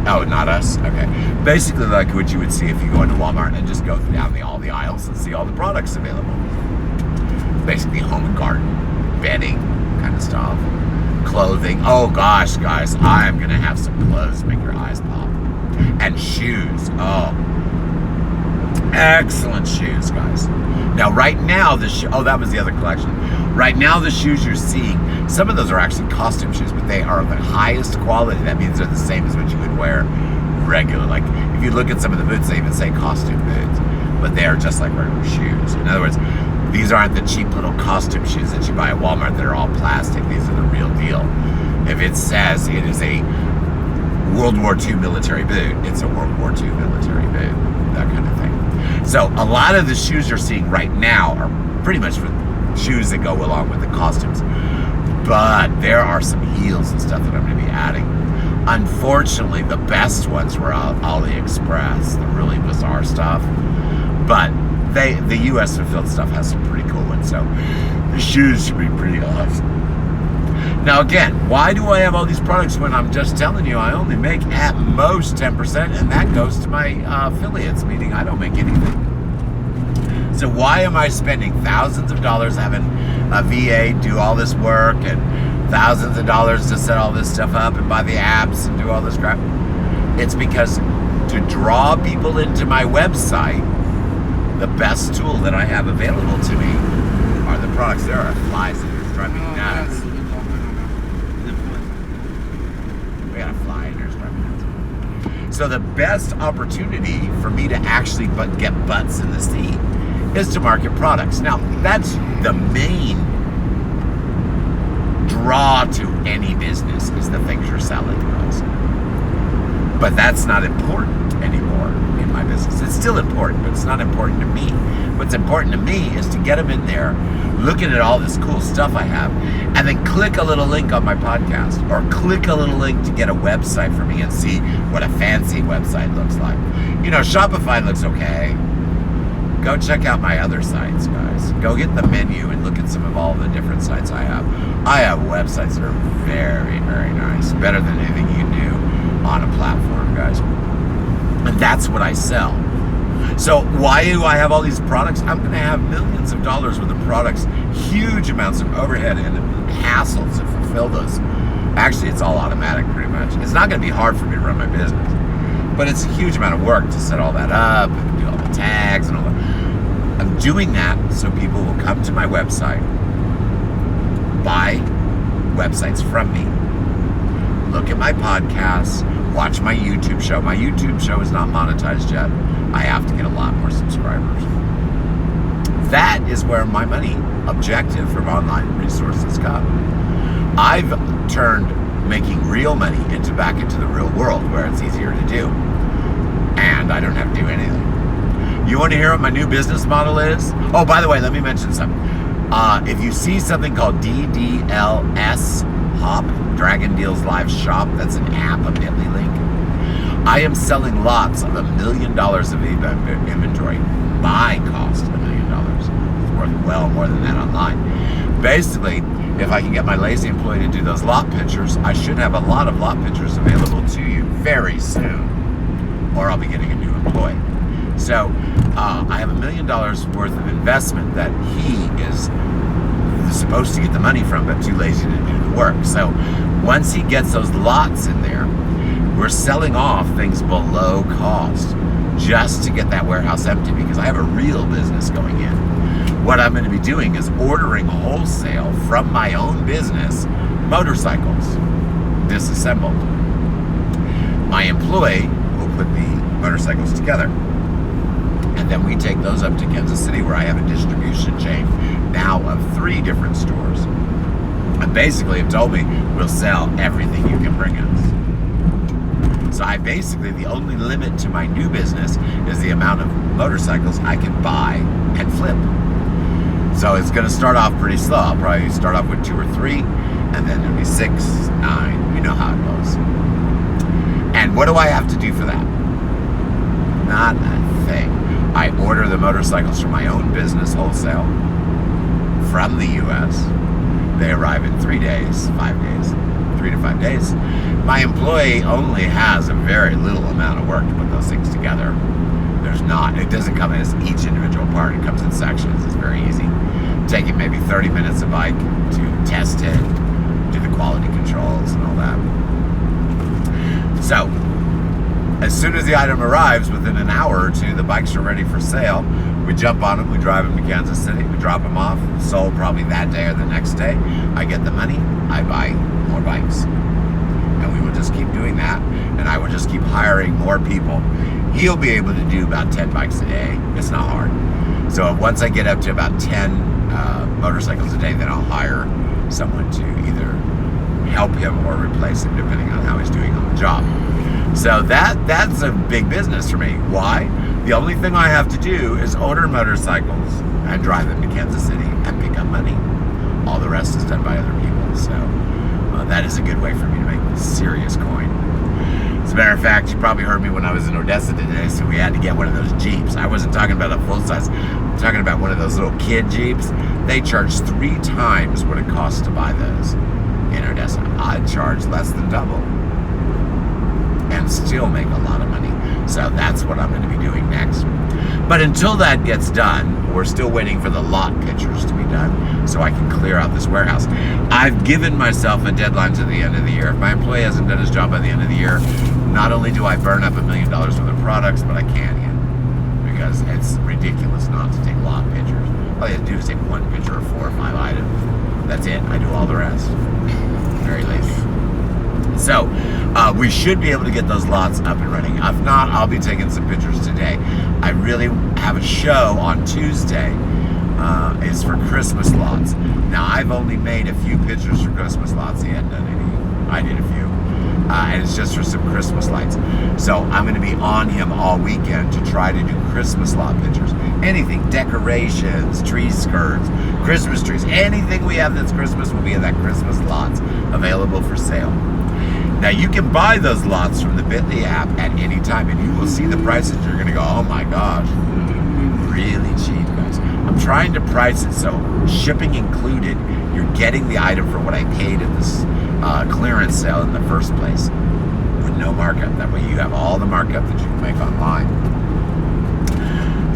Oh, not us? Okay. Basically like what you would see if you go into Walmart and just go down all the aisles and see all the products available. Basically home and garden, bedding kind of stuff. Clothing. Oh gosh, guys, I am gonna have some clothes to make your eyes pop. And shoes. Oh, excellent shoes, guys. Now, right now, that was the other collection. Right now, the shoes you're seeing, some of those are actually costume shoes, but they are of the highest quality. That means they're the same as what you would wear regular. Like, if you look at some of the boots, they even say costume boots, but they are just like regular shoes. In other words, These aren't the cheap little costume shoes that you buy at Walmart that are all plastic. These are the real deal. If it says it is a World War II military boot, it's a World War II military boot, that kind of thing. So a lot of the shoes you're seeing right now are pretty much shoes that go along with the costumes. But there are some heels and stuff that I'm going to be adding. Unfortunately, the best ones were AliExpress, the really bizarre stuff. But the U.S. fulfilled stuff has some pretty cool ones, so the shoes should be pretty awesome. Now again, why do I have all these products when I'm just telling you I only make at most 10%, and that goes to my affiliates, meaning I don't make anything. So why am I spending thousands of dollars having a VA do all this work and thousands of dollars to set all this stuff up and buy the apps and do all this crap? It's because to draw people into my website, the best tool that I have available to me are the products. There are flies in here driving me nuts. We got a fly in here driving me nuts. So the best opportunity for me to actually get butts in the seat is to market products. Now, that's the main draw to any business, is the things you're selling, guys. But that's not important anymore in my business. It's still important, but it's not important to me. What's important to me is to get them in there, looking at all this cool stuff I have, and then click a little link on my podcast, or click a little link to get a website for me and see what a fancy website looks like. You know, Shopify looks okay. Go check out my other sites, guys. Go get the menu and look at some of all the different sites I have. I have websites that are very, very nice. Better than anything you can do on a platform, guys. And that's what I sell. So why do I have all these products? I'm going to have millions of dollars worth of products, huge amounts of overhead and hassles to fulfill those. Actually, it's all automatic pretty much. It's not going to be hard for me to run my business. But it's a huge amount of work to set all that up, and do all the tags and all that. I'm doing that so people will come to my website, buy websites from me, look at my podcasts, watch my YouTube show. My YouTube show is not monetized yet. I have to get a lot more subscribers. That is where my money objective from online resources come. I've turned making real money back into the real world where it's easier to do. And I don't have to do anything. You want to hear what my new business model is? Oh, by the way, let me mention something. If you see something called DDLS Hop, Dragon Deals Live Shop, that's an app, a Bitly link. I am selling lots of $1 million of inventory. My cost $1 million. It's worth well more than that online. Basically, if I can get my lazy employee to do those lot pictures, I should have a lot of lot pictures available to you very soon, or I'll be getting a new employee. So I have $1 million worth of investment that he is supposed to get the money from, but too lazy to do the work. So once he gets those lots in there, we're selling off things below cost just to get that warehouse empty, because I have a real business going in. What I'm going to be doing is ordering wholesale from my own business motorcycles disassembled. My employee will put the motorcycles together, and then we take those up to Kansas City, where I have a distribution chain now of 3 different stores. And basically have told me we'll sell everything you can bring us. So I basically, the only limit to my new business is the amount of motorcycles I can buy and flip. So it's going to start off pretty slow. I'll probably start off with 2 or 3, and then there'll be 6, 9. You know how it goes. And what do I have to do for that? Not a thing. I order the motorcycles from my own business wholesale from the U.S. They arrive in 3 days, 5 days, 3 to 5 days. My employee only has a very little amount of work to put those things together. It doesn't come as each individual part. It comes in sections. It's very easy. Taking maybe 30 minutes a bike to test it, do the quality controls and all that. So, as soon as the item arrives, within an hour or 2, the bikes are ready for sale. We jump on them, we drive them to Kansas City, we drop them off, sold probably that day or the next day. I get the money, I buy more bikes. And we will just keep doing that, and I will just keep hiring more people. He'll be able to do about 10 bikes a day. It's not hard. So once I get up to about 10 motorcycles a day, then I'll hire someone to either help him or replace him, depending on how he's doing on the job. So that's a big business for me. Why? The only thing I have to do is order motorcycles and drive them to Kansas City and pick up money. All the rest is done by other people. So that is a good way for me to make serious coin. As a matter of fact, you probably heard me when I was in Odessa today, so we had to get one of those Jeeps. I wasn't talking about a full-size, I'm talking about one of those little kid Jeeps. They charge 3 times what it costs to buy those in Odessa. I'd charge less than double and still make a lot of money. So that's what I'm going to be doing next. But until that gets done, we're still waiting for the lot pictures to be done so I can clear out this warehouse. I've given myself a deadline to the end of the year. If my employee hasn't done his job by the end of the year, not only do I burn up $1 million worth of products, but I can't him because it's ridiculous not to take lot pictures. All you have to do is take one picture of 4 or 5 items. That's it. I do all the rest. Very lazy. So we should be able to get those lots up and running. If not, I'll be taking some pictures today. I really have a show on Tuesday. It's for Christmas lots. Now, I've only made a few pictures for Christmas lots. He hadn't done any. I did a few. And it's just for some Christmas lights. So I'm going to be on him all weekend to try to do Christmas lot pictures. Anything, decorations, tree skirts, Christmas trees, anything we have that's Christmas will be in that Christmas lots available for sale. Now, you can buy those lots from the Bitly app at any time, and you will see the prices. You're going to go, oh my gosh, really cheap, guys. I'm trying to price it so shipping included, you're getting the item for what I paid at this clearance sale in the first place with no markup. That way you have all the markup that you can make online.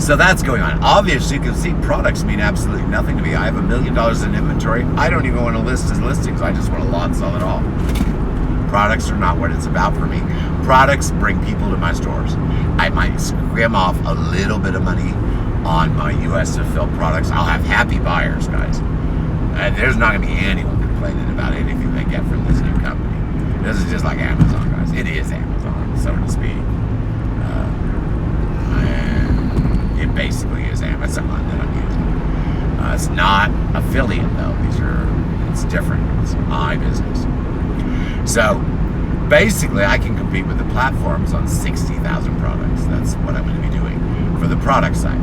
So that's going on. Obviously, you can see products mean absolutely nothing to me. I have $1 million in inventory. I don't even want to list as listings. I just want to lot sell it all. Products are not what it's about for me. Products bring people to my stores. I might skim off a little bit of money on my US fulfilled products. I'll have happy buyers, guys. There's not going to be anyone complaining about anything they get from this new company. This is just like Amazon, guys. It is Amazon, so to speak. And it basically is Amazon that I'm using. It's not affiliate, though. It's different. It's my business. So basically, I can compete with the platforms on 60,000 products. That's what I'm going to be doing for the product side.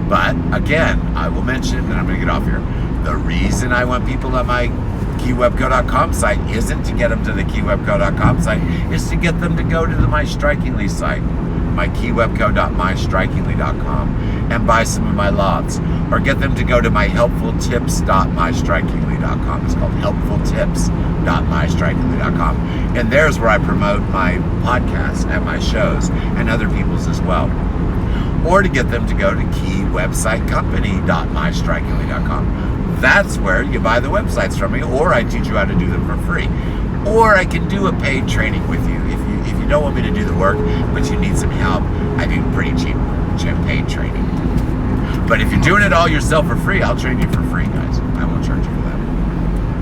But again, I will mention, and I'm going to get off here, the reason I want people on my keywebco.com site isn't to get them to the keywebco.com site, it's to get them to go to the My Strikingly site, my keywebco.mystrikingly.com, and buy some of my lots, or get them to go to my helpfultips.mystrikingly.com. It's called helpfultips.mystrikingly.com, and there's where I promote my podcast and my shows and other people's as well. Or to get them to go to keywebsitecompany.mystrikingly.com. That's where you buy the websites from me, or I teach you how to do them for free. Or I can do a paid training with you. If you don't want me to do the work, but you need some help, I do pretty cheap paid training. But if you're doing it all yourself for free, I'll train you for free, guys. I won't charge you for that,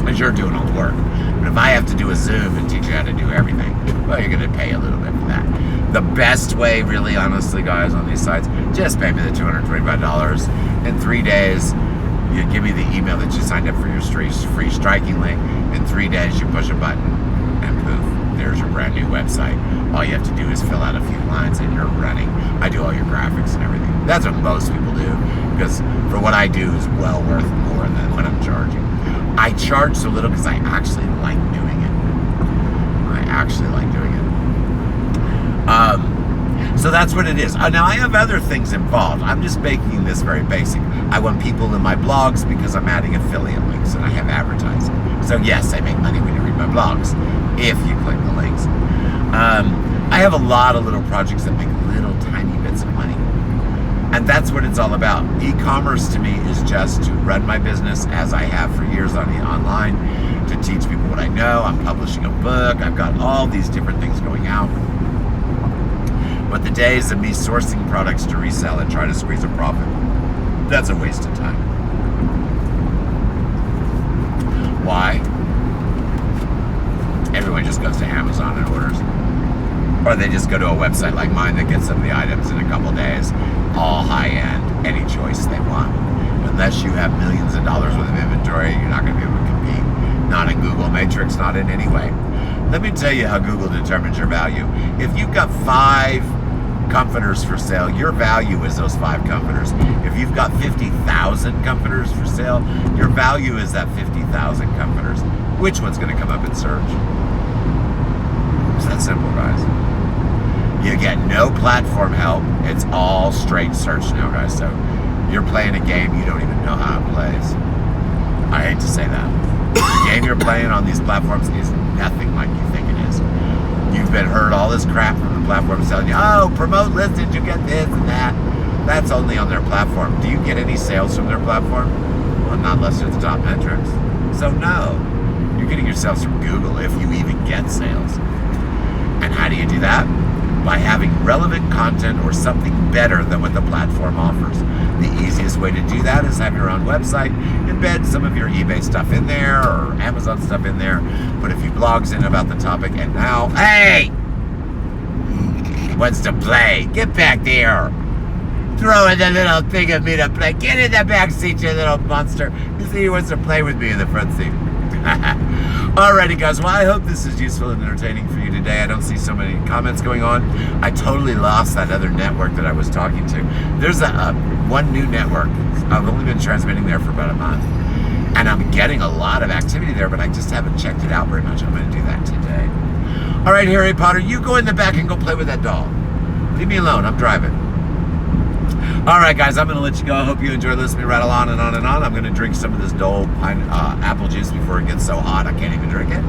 because you're doing all the work. But if I have to do a Zoom and teach you how to do everything, well, you're going to pay a little bit for that. The best way, really, honestly, guys, on these sites, just pay me the $225. In 3 days, you give me the email that you signed up for your free striking link. In 3 days, you push a button, and poof, there's your brand new website. All you have to do is fill out a few lines, and you're running. I do all your graphics and everything. That's what most people do, because for what I do is well worth more than what I'm charging. I charge so little because I actually like doing it. So that's what it is. Now, I have other things involved. I'm just making this very basic. I want people in my blogs because I'm adding affiliate links and I have advertising. So yes, I make money when you read my blogs, if you click the links. I have a lot of little projects that make little tiny bits of money. And that's what it's all about. E-commerce to me is just to run my business as I have for years online, to teach people what I know. I'm publishing a book. I've got all these different things going out. But the days of me sourcing products to resell and try to squeeze a profit, that's a waste of time. Why? Everyone just goes to Amazon and orders. Or they just go to a website like mine that gets them the items in a couple days, all high-end, any choice they want. unless you have millions of dollars worth of inventory, you're not going to be able to compete. Not in Google Matrix, not in any way. Let me tell you how Google determines your value. If you've got 5 comforters for sale, your value is those 5 comforters. If you've got 50,000 comforters for sale, your value is that 50,000 comforters. Which one's going to come up in search? It's that simple, guys. You get no platform help. It's all straight search now, guys. So you're playing a game you don't even know how it plays. I hate to say that. The game you're playing on these platforms is nothing like you think it is. You've been heard all this crap from the platforms telling you, oh, promote listings, you get this and that. That's only on their platform. Do you get any sales from their platform? Well, not unless you're the top metrics. So no, you're getting your sales from Google if you even get sales. And how do you do that? By having relevant content or something better than what the platform offers. The easiest way to do that is have your own website, embed some of your eBay stuff in there or Amazon stuff in there, put a few blogs in about the topic, and now, hey! Wants to play. Get back there. Throw in the little thing of me to play. Get in the back seat, you little monster. You see, he wants to play with me in the front seat. Alrighty, guys. Well, I hope this is useful and entertaining for you today. I don't see so many comments going on. I totally lost that other network that I was talking to. There's one new network. I've only been transmitting there for about a month. And I'm getting a lot of activity there, but I just haven't checked it out very much. I'm going to do that today. Alright, Harry Potter, you go in the back and go play with that doll. Leave me alone. I'm driving. Alright, guys, I'm going to let you go. I hope you enjoyed listening to me rattle on and on and on. I'm going to drink some of this Dole apple juice before it gets so hot I can't even drink it.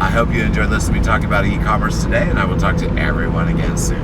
I hope you enjoyed listening to me talk about e-commerce today, and I will talk to everyone again soon.